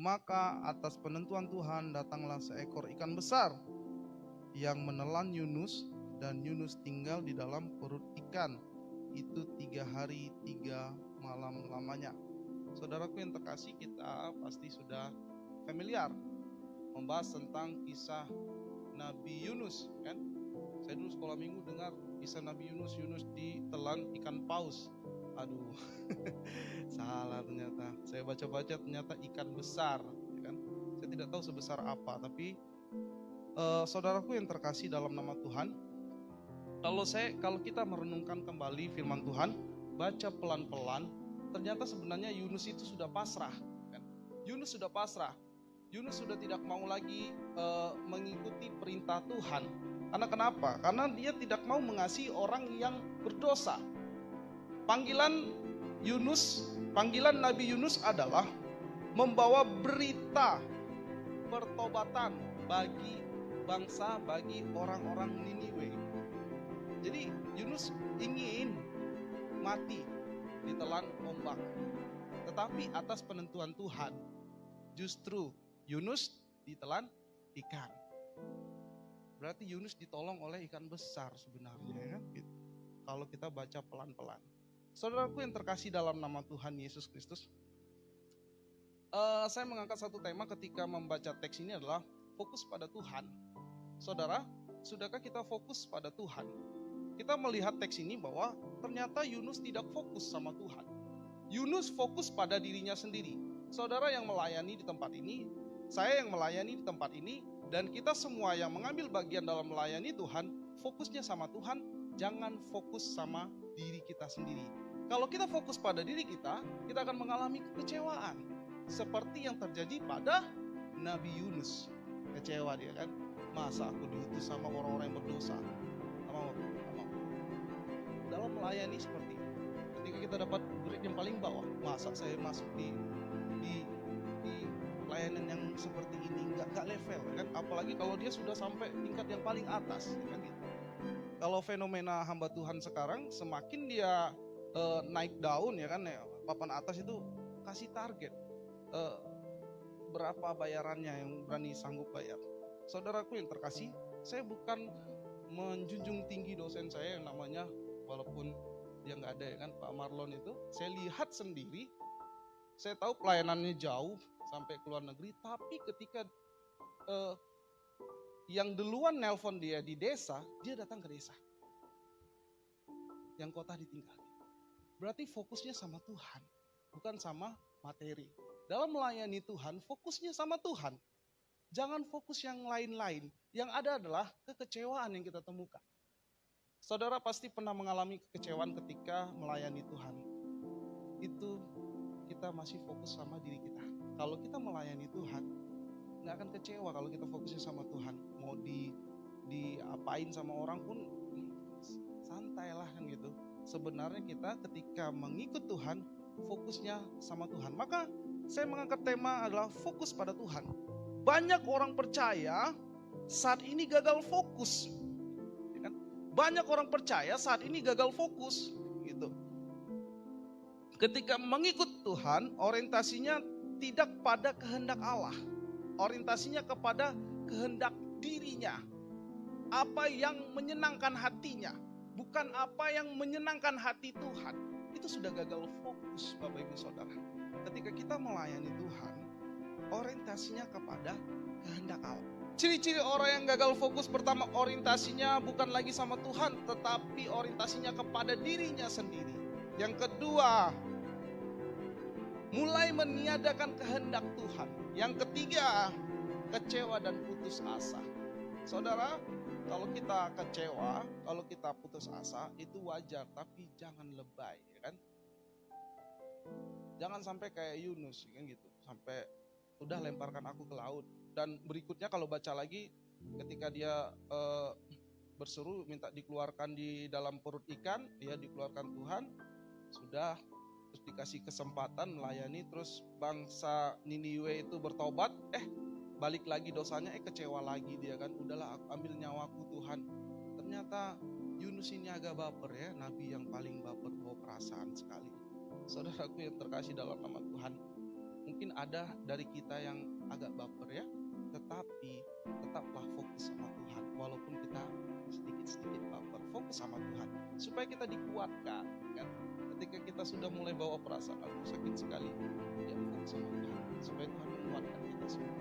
Maka atas penentuan Tuhan datanglah seekor ikan besar yang menelan Yunus, dan Yunus tinggal di dalam perut ikan itu 3 hari 3 malam lamanya. Saudaraku yang terkasih, kita pasti sudah familiar membahas tentang kisah Nabi Yunus, kan? Saya dulu sekolah minggu dengar kisah Nabi Yunus. Yunus ditelan ikan paus. Aduh, salah ternyata. Saya baca-baca ternyata ikan besar, ya kan? Saya tidak tahu sebesar apa, tapi saudaraku yang terkasih dalam nama Tuhan, kalau kita merenungkan kembali firman Tuhan, baca pelan-pelan, ternyata sebenarnya Yunus itu sudah pasrah, kan? Yunus sudah pasrah. Yunus sudah tidak mau lagi mengikuti perintah Tuhan. Karena kenapa? Karena dia tidak mau mengasihi orang yang berdosa. Panggilan Nabi Yunus adalah membawa berita pertobatan bagi bangsa, bagi orang-orang Niniwe. Jadi Yunus ingin mati ditelan ombak, tetapi atas penentuan Tuhan justru Yunus ditelan ikan. Berarti Yunus ditolong oleh ikan besar sebenarnya, ya kan? Gitu. Kalau kita baca pelan-pelan. Saudaraku yang terkasih dalam nama Tuhan Yesus Kristus, saya mengangkat satu tema ketika membaca teks ini adalah fokus pada Tuhan. Saudara, sudahkah kita fokus pada Tuhan? Kita melihat teks ini bahwa ternyata Yunus tidak fokus sama Tuhan. Yunus fokus pada dirinya sendiri. Saudara yang melayani di tempat ini, saya yang melayani di tempat ini, dan kita semua yang mengambil bagian dalam melayani Tuhan, fokusnya sama Tuhan, jangan fokus sama diri kita sendiri. Kalau kita fokus pada diri kita akan mengalami kekecewaan. Seperti yang terjadi pada Nabi Yunus. Kecewa dia, kan? Masa aku diutus sama orang-orang yang berdosa? Mau. Dalam melayani seperti itu, ketika kita dapat grade yang paling bawah, masa saya masuk di pelayanan yang seperti ini, nggak level, kan? Apalagi kalau dia sudah sampai tingkat yang paling atas, kan gitu. Kalau fenomena hamba Tuhan sekarang, semakin dia naik daun, ya kan, ya, papan atas itu kasih target berapa bayarannya yang berani sanggup bayar. Saudaraku yang terkasih, saya bukan menjunjung tinggi dosen saya yang namanya, walaupun dia nggak ada, ya kan, Pak Marlon itu. Saya lihat sendiri, saya tahu pelayanannya jauh sampai ke luar negeri, tapi ketika yang duluan nelpon dia di desa, dia datang ke desa. Yang kota ditinggal. Berarti fokusnya sama Tuhan, bukan sama materi. Dalam melayani Tuhan, fokusnya sama Tuhan. Jangan fokus yang lain-lain. Yang ada adalah kekecewaan yang kita temukan. Saudara pasti pernah mengalami kekecewaan ketika melayani Tuhan. Itu kita masih fokus sama diri kita. Kalau kita melayani Tuhan, nggak akan kecewa kalau kita fokusnya sama Tuhan. Mau diapain sama orang pun santai lah, kan gitu. Sebenarnya kita ketika mengikut Tuhan, fokusnya sama Tuhan. Maka saya mengangkat tema adalah fokus pada Tuhan. Banyak orang percaya saat ini gagal fokus, ya kan? Banyak orang percaya saat ini gagal fokus, gitu. Ketika mengikut Tuhan, orientasinya tidak pada kehendak Allah, orientasinya kepada kehendak dirinya. Apa yang menyenangkan hatinya, bukan apa yang menyenangkan hati Tuhan. Itu sudah gagal fokus, Bapak Ibu Saudara. Ketika kita melayani Tuhan, orientasinya kepada kehendak Allah. Ciri-ciri orang yang gagal fokus, pertama, orientasinya bukan lagi sama Tuhan, tetapi orientasinya kepada dirinya sendiri. Yang kedua, mulai meniadakan kehendak Tuhan. Yang ketiga, kecewa dan putus asa. Saudara, kalau kita kecewa, kalau kita putus asa, itu wajar, tapi jangan lebay, ya kan? Jangan sampai kayak Yunus, kan gitu, sampai udah lemparkan aku ke laut. Dan berikutnya kalau baca lagi, ketika dia berseru minta dikeluarkan di dalam perut ikan, dia dikeluarkan Tuhan, sudah, terus dikasih kesempatan melayani, terus bangsa Niniwe itu bertobat, balik lagi dosanya, kecewa lagi dia, kan, udahlah ambil nyawaku Tuhan. Ternyata Yunus ini agak baper, ya, nabi yang paling baper, bawa perasaan sekali. Saudaraku yang terkasih dalam nama Tuhan, Mungkin ada dari kita yang agak baper ya, tetapi tetaplah fokus sama Tuhan. Walaupun kita sedikit-sedikit baper, fokus sama Tuhan. Supaya kita dikuatkan. Kan? Ketika kita sudah mulai bawa perasaan, aku sakit sekali, ya fokus sama Tuhan. Supaya Tuhan menguatkan kita semua.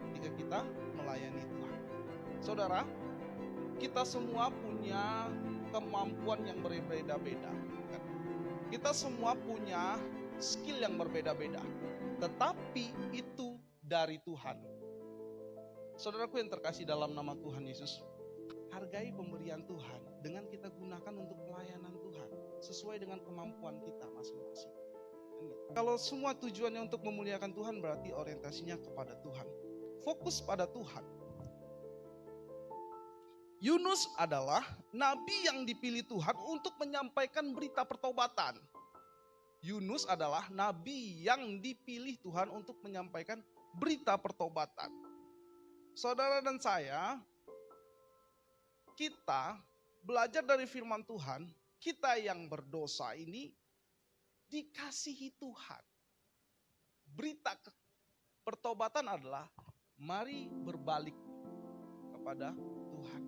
Ketika kita melayani Tuhan. Saudara, kita semua punya kemampuan yang berbeda-beda. Kan? Kita semua punya skill yang berbeda-beda. Tetapi itu dari Tuhan. Saudaraku yang terkasih dalam nama Tuhan Yesus, hargai pemberian Tuhan dengan kita gunakan untuk pelayanan Tuhan sesuai dengan kemampuan kita masing-masing. Kalau semua tujuannya untuk memuliakan Tuhan, berarti orientasinya kepada Tuhan. Fokus pada Tuhan. Yunus adalah nabi yang dipilih Tuhan untuk menyampaikan berita pertobatan. Yunus adalah nabi yang dipilih Tuhan untuk menyampaikan berita pertobatan. Saudara dan saya, kita belajar dari firman Tuhan, kita yang berdosa ini dikasihi Tuhan. Berita pertobatan adalah mari berbalik kepada Tuhan.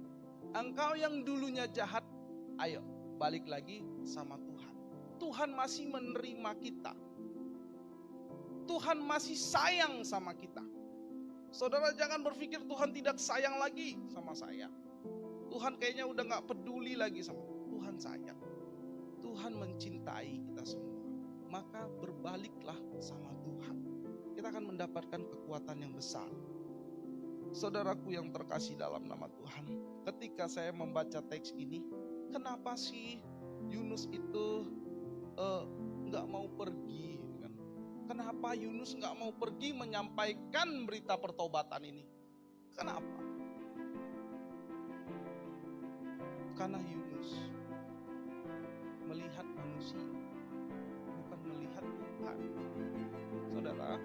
Engkau yang dulunya jahat, ayo balik lagi sama Tuhan. Tuhan masih menerima kita. Tuhan masih sayang sama kita. Saudara jangan berpikir Tuhan tidak sayang lagi sama saya. Tuhan kayaknya udah gak peduli lagi sama Tuhan sayang. Tuhan mencintai kita semua. Maka berbaliklah sama Tuhan. Kita akan mendapatkan kekuatan yang besar. Saudaraku yang terkasih dalam nama Tuhan. Ketika saya membaca teks ini, kenapa sih Yunus itu gak mau pergi? Kan? Kenapa Yunus gak mau pergi menyampaikan berita pertobatan ini? Kenapa? Karena Yunus melihat manusia, bukan melihat Tuhan. Saudara,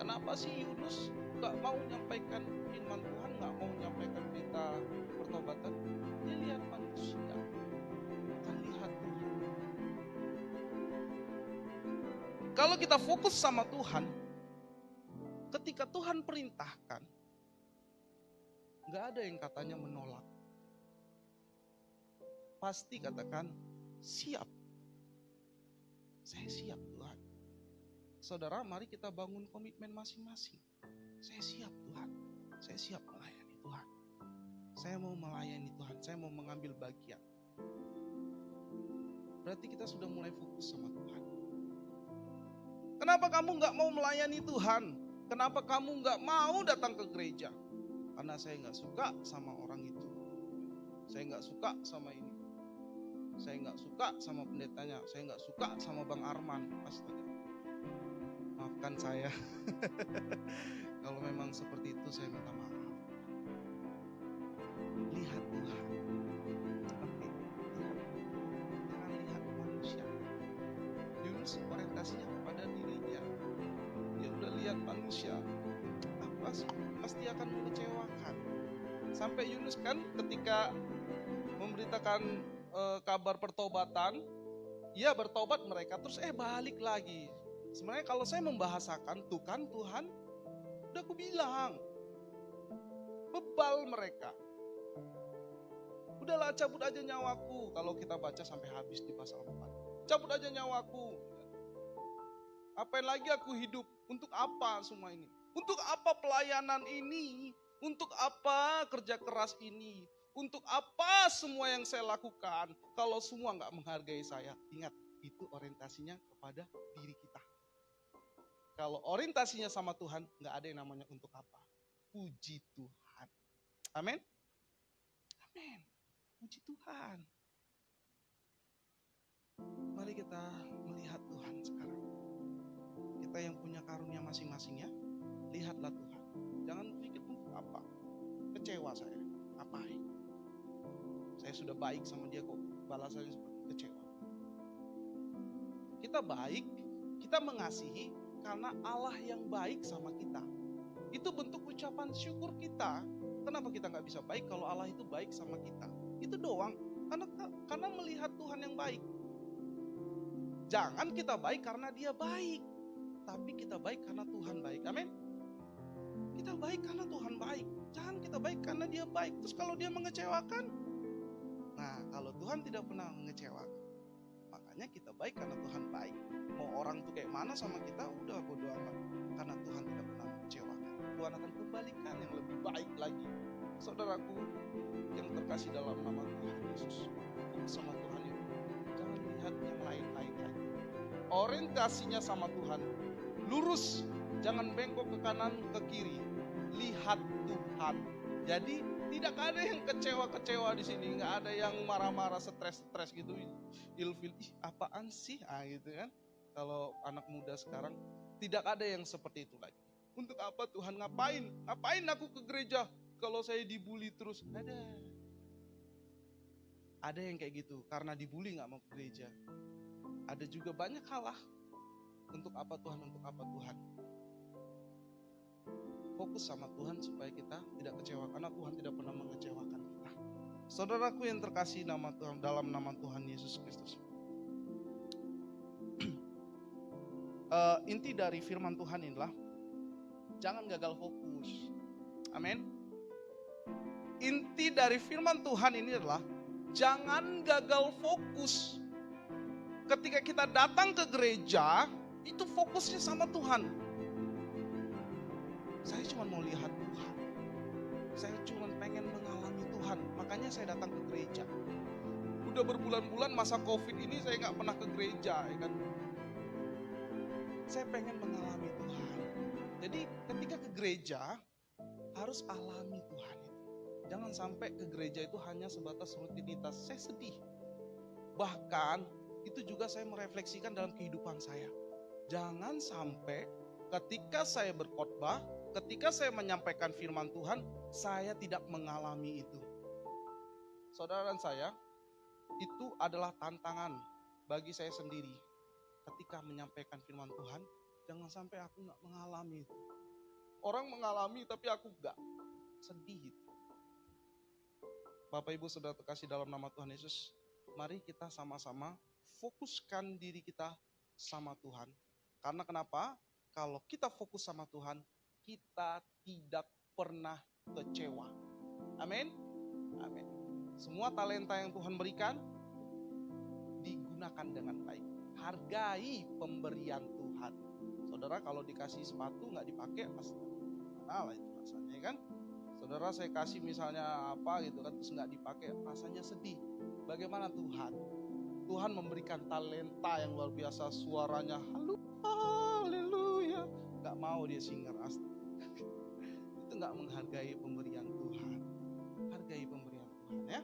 kenapa sih Yunus gak mau menyampaikan firman Tuhan, gak mau menyampaikan berita pertobatan? Dia lihat manusia, bukan lihat Tuhan. Kalau kita fokus sama Tuhan, ketika Tuhan perintahkan, gak ada yang katanya menolak. Pasti katakan, siap. Saya siap Tuhan. Saudara, mari kita bangun komitmen masing-masing. Saya siap Tuhan. Saya siap melayani Tuhan. Saya mau melayani Tuhan. Saya mau mengambil bagian. Berarti kita sudah mulai fokus sama Tuhan. Kenapa kamu gak mau melayani Tuhan? Kenapa kamu gak mau datang ke gereja? Karena saya gak suka sama orang itu. Saya gak suka sama ini. Saya gak suka sama pendetanya. Saya gak suka sama Bang Arman. Astaga. Maafkan saya. Kalau memang seperti itu saya minta maaf. Lihat Tuhan. Oke. Jangan lihat manusia. Yunus orientasinya kepada dirinya. Dia udah lihat manusia. Pasti akan mengecewakan. Sampai Yunus kan ketika memberitakan kabar pertobatan, ya bertobat mereka terus balik lagi. Sebenarnya kalau saya membahasakan tuh kan Tuhan udah aku bilang bebal mereka. Udahlah cabut aja nyawaku. Kalau kita baca sampai habis di pasal 4. Cabut aja nyawaku. Apain lagi aku hidup? Untuk apa semua ini? Untuk apa pelayanan ini? Untuk apa kerja keras ini? Untuk apa semua yang saya lakukan? Kalau semua gak menghargai saya, ingat, itu orientasinya kepada diri kita. Kalau orientasinya sama Tuhan, gak ada yang namanya untuk apa. Puji Tuhan. Amin. Amin. Puji Tuhan. Mari kita melihat Tuhan sekarang. Kita yang punya karunia masing-masing ya. Lihatlah Tuhan. Jangan pikir untuk apa. Kecewa saya. Ngapain? Saya sudah baik sama dia kok. Balasannya seperti kecewa. Kita baik, kita mengasihi karena Allah yang baik sama kita. Itu bentuk ucapan syukur kita. Kenapa kita gak bisa baik kalau Allah itu baik sama kita? Itu doang. Karena melihat Tuhan yang baik. Jangan kita baik karena dia baik. tapi kita baik karena Tuhan baik. Amin. Kita baik karena Tuhan baik. Jangan kita baik karena dia baik. Terus kalau dia mengecewakan, nah kalau Tuhan tidak pernah mengecewakan, makanya kita baik karena Tuhan baik. Mau orang tuh kayak mana sama kita, udah bodo amat. Karena Tuhan tidak pernah mengecewakan, Tuhan akan kembalikan yang lebih baik lagi. Saudaraku yang terkasih dalam nama Tuhan Yesus, sama Tuhan itu jangan lihat yang lain-lain lagi. Orientasinya sama Tuhan, lurus, jangan bengkok ke kanan ke kiri. Lihat Tuhan. Jadi tidak ada yang kecewa-kecewa di sini, nggak ada yang marah-marah, stres-stres gitu, ilfil, apaan sih, gitu kan? Kalau anak muda sekarang tidak ada yang seperti itu lagi. Untuk apa Tuhan, ngapain aku ke gereja kalau saya dibully terus? Ada yang kayak gitu, karena dibully nggak mau ke gereja. Ada juga banyak hal lah. Untuk apa Tuhan? Fokus sama Tuhan supaya kita tidak kecewa, karena Tuhan tidak pernah mengecewakan kita. Saudaraku yang terkasih dalam nama Tuhan Yesus Kristus. Inti dari firman Tuhan inilah jangan gagal fokus. Amin. Inti dari firman Tuhan ini adalah jangan gagal fokus. Ketika kita datang ke gereja, itu fokusnya sama Tuhan. Saya cuma mau lihat Tuhan. Saya cuma pengen mengalami Tuhan. Makanya saya datang ke gereja. Udah berbulan-bulan masa COVID ini saya nggak pernah ke gereja, ya kan? Saya pengen mengalami Tuhan. Jadi ketika ke gereja harus alami Tuhan itu. Jangan sampai ke gereja itu hanya sebatas rutinitas. Saya sedih. Bahkan itu juga saya merefleksikan dalam kehidupan saya. Jangan sampai ketika saya berkhotbah, ketika saya menyampaikan firman Tuhan, saya tidak mengalami itu. Saudara dan saya, itu adalah tantangan bagi saya sendiri. Ketika menyampaikan firman Tuhan, jangan sampai aku gak mengalami itu. Orang mengalami tapi aku gak. Sedih itu. Bapak Ibu saudara terkasih dalam nama Tuhan Yesus, mari kita sama-sama fokuskan diri kita sama Tuhan. Karena kenapa? Kalau kita fokus sama Tuhan, kita tidak pernah kecewa. Amin. Amin. Semua talenta yang Tuhan berikan digunakan dengan baik. Hargai pemberian Tuhan. Saudara kalau dikasih sepatu nggak dipakai, lah itu rasanya kan. Saudara saya kasih misalnya apa gitu kan, terus nggak dipakai, rasanya sedih. Bagaimana Tuhan? Tuhan memberikan talenta yang luar biasa, suaranya haleluya, nggak mau dia singer asli. Itu nggak menghargai pemberian Tuhan. Hargai pemberian Tuhan ya.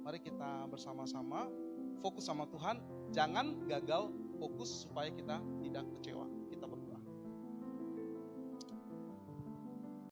Mari kita bersama-sama fokus sama Tuhan. Jangan gagal fokus supaya kita tidak kecewa. Kita berdoa.